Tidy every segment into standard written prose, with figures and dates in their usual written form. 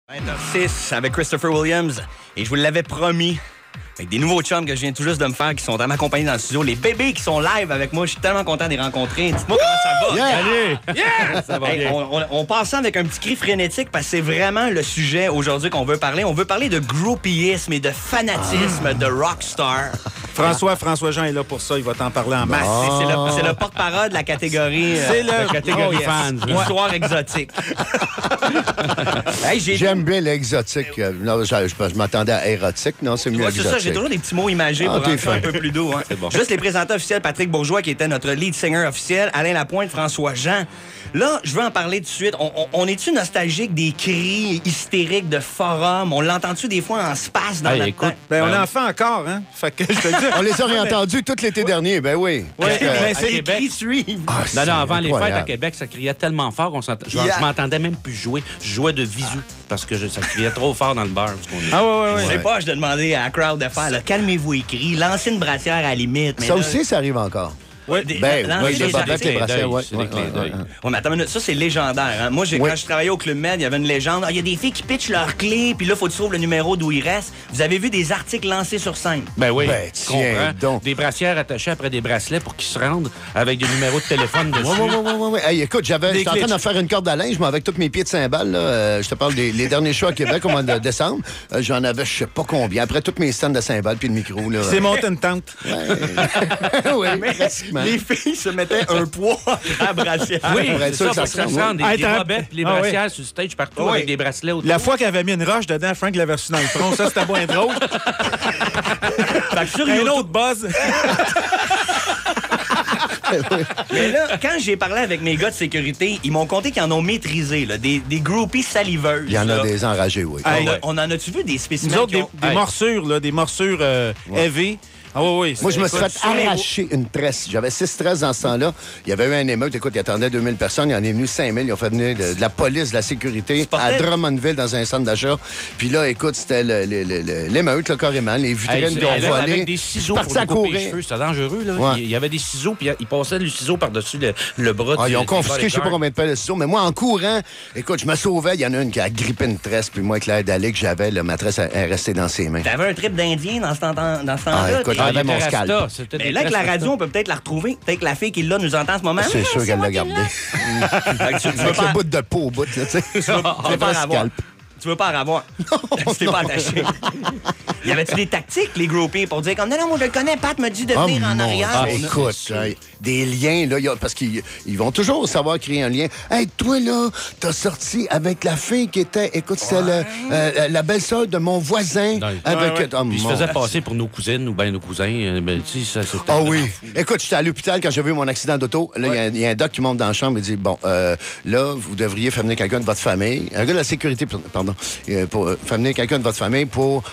20h06 avec Christopher Williams. Et je vous l'avais promis, avec des nouveaux chums que je viens tout juste de me faire qui sont à m'accompagner dans le studio. Les bébés qui sont live avec moi, je suis tellement content de les rencontrer. Dites-moi comment ça va. Yeah. Allez! Yeah! Ça va bien. On passe ça avec un petit cri frénétique parce que c'est vraiment le sujet aujourd'hui qu'on veut parler. On veut parler de groupiisme et de fanatisme de rockstar. François-Jean est là pour ça. Il va t'en parler en masse. C'est le porte-parole de la catégorie. C'est le catégorie fans. Histoire exotique. Hey, j'aime bien l'exotique. Non, je m'attendais à érotique. Non, c'est mieux exotique. C'est ça, j'ai toujours des petits mots imagés pour rendre ça un peu plus doux. Hein. Bon. Juste les présenteurs officiels, Patrick Bourgeois, qui était notre lead singer officiel, Alain Lapointe, François Jean. Là, je veux en parler tout de suite. On est-tu nostalgique des cris hystériques de forum? On l'entend-tu des fois en space dans notre tête? Ben, on en fait encore, hein? Fait que je te dis. On les aurait entendus tout l'été dernier, ben oui. Ouais, Mais c'est les cris suivent. Non, avant les fêtes à incroyable. Québec, ça criait tellement fort je m'entendais même plus jouer. Je jouais de visu parce que ça criait trop fort dans le bar. Ah ouais. Je sais pas, je dois demander à la crowd de faire, là, calmez-vous les cris, lancez une brassière à la limite. Mais Ça là, aussi, ça arrive encore. Ouais. Oui, des le bas articles. de brassière, ouais. C'est des clins d'œil. Ouais, mais attends une minute, ça c'est légendaire. Hein? Moi, quand je travaillais au Club Med, il y avait une légende. Il y a des filles qui pitchent leurs clés, puis là, faut que tu trouves le numéro d'où ils restent. Vous avez vu des articles lancés sur scène? Ben oui, Ben, tu tiens comprends. donc. Des brassières attachées après des bracelets pour qu'ils se rendent avec des numéros de téléphone dessus. Oui. Hey, écoute, j'étais en train glitches. de faire une corde à linge, moi, avec tous mes pieds de cymbales. Je te parle des derniers shows à Québec au mois de décembre. J'en avais je sais pas combien. Après tous mes stands de cymbales puis de micro. Là. C'est monté une tente. Oui, pratiquement. Les filles se mettaient un poids à la brassière. Oui, pour être c'est sûr ça, que ça pour se que ça rende, se rende. Des Attends. robettes, les Ah, brassières sur le stage partout Oui. avec des bracelets autour. La fois qu'il avait mis une roche dedans, Frank l'avait reçu dans le front. Ça, c'était bien drôle. Fait que sur Un YouTube, autre buzz. mais là, quand j'ai parlé avec mes gars de sécurité, ils m'ont conté qu'ils en ont maîtrisé, là, des groupies saliveuses. Il y en a là. des enragés, oui. On en a-tu vu des spécimens? Nous autres, qui ont- des morsures, là, des morsures heavy. Ah oui. Moi, je me suis Écoute, fait sur les- arracher une tresse. J'avais 6 tresses dans ce temps-là. Il y avait eu un émeute. Écoute, il attendait 2000 personnes. Il en est venu 5000. Ils ont fait venir de la police, de la sécurité à Drummondville dans un centre d'achat. Puis là, écoute, c'était l'émeute, là, carrément. Les vitrines qui ont volé. Avec des ciseaux Parti pour à lui couper les courir. cheveux. C'était dangereux, là. Ouais. Il y avait des ciseaux, puis il passait le ciseau par-dessus le bras. Ah, ils ont du confisqué je sais pas bodyguard. combien de paires de ciseaux, mais moi, en courant, écoute, je me sauvais. Il y en a une qui a grippé une tresse, puis moi, avec l'air d'aller que j'avais, ma tresse est restée dans ses mains. T'avais un trip d'Indien dans ce temps-là? Ah, écoute, puis- j'avais mon il était scalp. Rasta, c'était Mais des là, avec la tresses radio, on peut peut-être la retrouver. Peut-être que la fille qui l'a nous entend en ce moment. C'est sûr qu'elle l'a gardé. Fait que tu veux Avec pas- le bout de peau au bout, là, tu sais. tu veux pas en avoir. scalp. Tu veux pas en avoir. Tu t'es pas attaché. Y avait-tu des tactiques, les groupies, pour dire comme non, moi je le connais, Pat me dit de venir en arrière. Écoute, des liens, là, parce qu'ils vont toujours savoir créer un lien. Hey, toi, là, t'as sorti avec la fille qui était, écoute, c'était la belle-sœur de mon voisin. Avec, oh, Puis il se mon- faisait passer pour nos cousines ou bien nos cousins. Ben, tu sais, ça, c'était Ah oui. vraiment fou. Écoute, j'étais à l'hôpital quand j'ai vu mon accident d'auto. Là, il y a un doc qui monte dans la chambre et dit bon, là, vous devriez faire venir quelqu'un de votre famille. Un gars de la sécurité, pardon. Pour faire venir quelqu'un de votre famille pour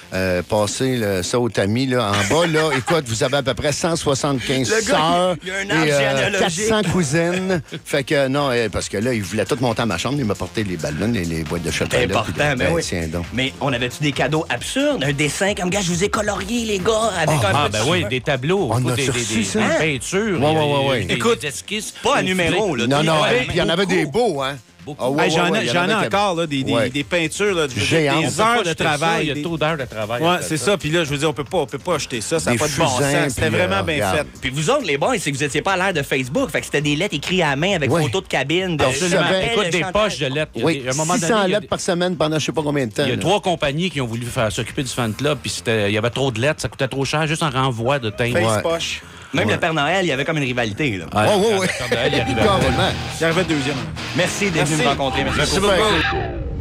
passer ça au tamis, là, en bas. Là, écoute, vous avez à peu près 175 Le gars, sœurs il y a un arbre généalogique. 400 cousines. Fait que, non, parce que là, il voulait tout monter à ma chambre. Il m'a porté les ballons, les boîtes de chocolat. C'est important, puis, mais oui. Tiens donc. Mais on avait-tu des cadeaux absurdes? Un dessin comme, gars, je vous ai colorié, les gars, avec un Ah, peu de ben oui, cheveux. des tableaux, On a des reçu ça. peintures, Ouais. des Écoute, esquisses. pas à numéro, là. Non, non, Ouais, puis il y en avait des beaux, hein. Beaucoup. Ah, ouais, Hey, j'en ouais, il y en ai avait qui- encore, là, Ouais. des peintures, là, Géantes. des heures de travail. Il y a trop d'heures de travail. Ouais, c'est ça. Puis là, je veux dire, on peut pas acheter ça. Ça n'a Des pas de bon fusains, sens. C'était puis, vraiment bien regarde. fait. Puis vous autres, les boys, c'est que vous étiez pas à l'ère de Facebook. Fait que c'était des lettres écrites à la main avec Ouais. photos de cabine. De Alors, je je savais. m'appelle Écoute, le des chanteur. poches de lettres. Oui, À un moment 600 donné, il y a lettres par semaine pendant je sais pas combien de temps. Il y a là. 3 compagnies qui ont voulu s'occuper du fan club, puis il y avait trop de lettres, ça coûtait trop cher, juste en renvoi de timbre. Face Ouais. poche. Même Ouais. le Père Noël, il y avait comme une rivalité. Là. Ouais. Quand il arrivait. Carrément. Il arrivait deuxième. Merci d'être venu me rencontrer. Merci Merci beaucoup. beaucoup.